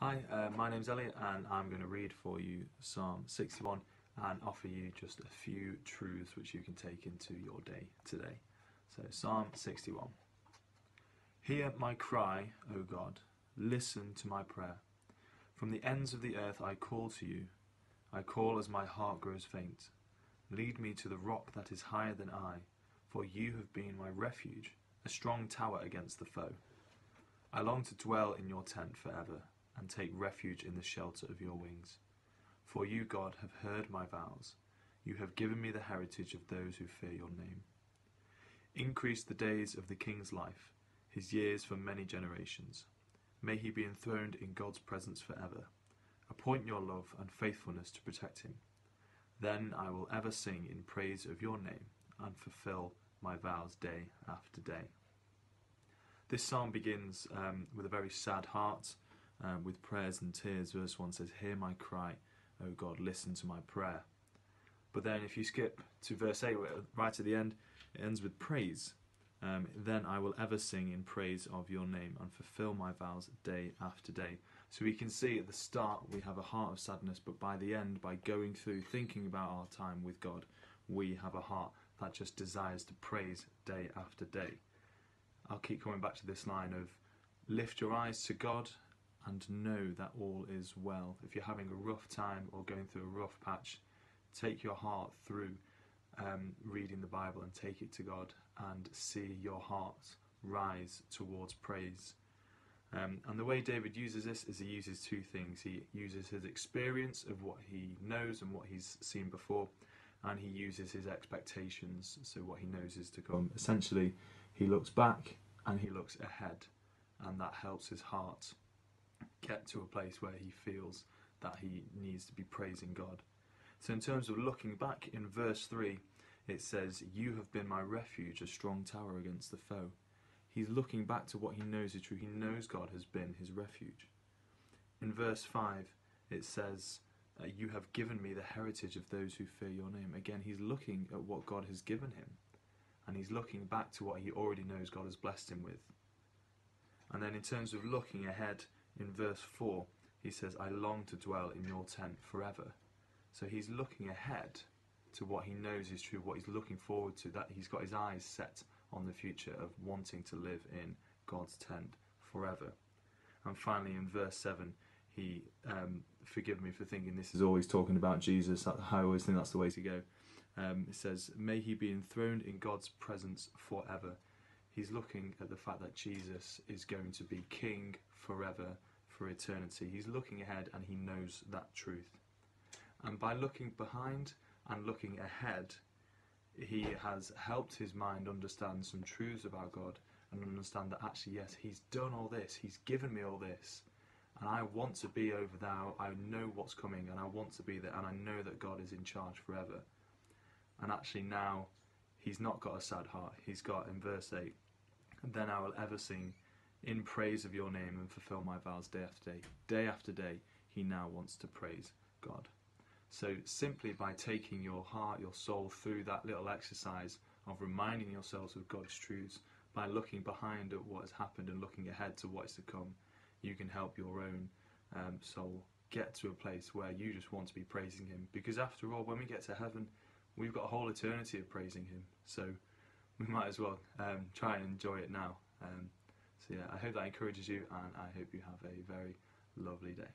Hi, my name's Elliot and I'm going to read for you Psalm 61 and offer you just a few truths which you can take into your day today. So Psalm 61. Hear my cry, O God, listen to my prayer. From the ends of the earth I call to you. I call as my heart grows faint. Lead me to the rock that is higher than I, for you have been my refuge, a strong tower against the foe. I long to dwell in your tent forever, and take refuge in the shelter of your wings. For you, God, have heard my vows. You have given me the heritage of those who fear your name. Increase the days of the king's life, his years for many generations. May he be enthroned in God's presence forever. Appoint your love and faithfulness to protect him. Then I will ever sing in praise of your name and fulfill my vows day after day. This psalm begins with a very sad heart, with prayers and tears. Verse 1 says, Hear my cry, O God, listen to my prayer. But then if you skip to verse 8, right at the end, it ends with praise. Then I will ever sing in praise of your name and fulfill my vows day after day. So we can see at the start we have a heart of sadness, but by the end, by going through, thinking about our time with God, we have a heart that just desires to praise day after day. I'll keep coming back to this line of lift your eyes to God and know that all is well. If you're having a rough time or going through a rough patch, take your heart through reading the Bible and take it to God and see your heart rise towards praise. And the way David uses this is he uses two things. He uses his experience of what he knows and what he's seen before, and he uses his expectations, so what he knows is to come. Essentially, he looks back and he looks ahead, and that helps his heart get to a place where he feels that he needs to be praising God. So in terms of looking back, in verse 3 it says, You have been my refuge, a strong tower against the foe. He's looking back to what he knows is true. He knows God has been his refuge. In verse 5 it says, You have given me the heritage of those who fear your name. Again, he's looking at what God has given him, and he's looking back to what he already knows God has blessed him with. And then in terms of looking ahead, in verse 4, he says, I long to dwell in your tent forever. So he's looking ahead to what he knows is true, what he's looking forward to, that he's got his eyes set on the future of wanting to live in God's tent forever. And finally in verse 7, he, forgive me for thinking this is always talking about Jesus, I always think that's the way to go. It says, may he be enthroned in God's presence forever. He's looking at the fact that Jesus is going to be king forever, for eternity. He's looking ahead and he knows that truth. And by looking behind and looking ahead, he has helped his mind understand some truths about God and understand that actually, yes, he's done all this, he's given me all this, and I want to be over there. I know what's coming and I want to be there, and I know that God is in charge forever. And actually now he's not got a sad heart. He's got, in verse 8, then I will ever sing in praise of your name and fulfill my vows day after day. Day after day, he now wants to praise God. So simply by taking your heart, your soul through that little exercise of reminding yourselves of God's truths, by looking behind at what has happened and looking ahead to what is to come, you can help your own soul get to a place where you just want to be praising him. Because after all, when we get to heaven, we've got a whole eternity of praising him. So we might as well try and enjoy it now. So yeah, I hope that encourages you, and I hope you have a very lovely day.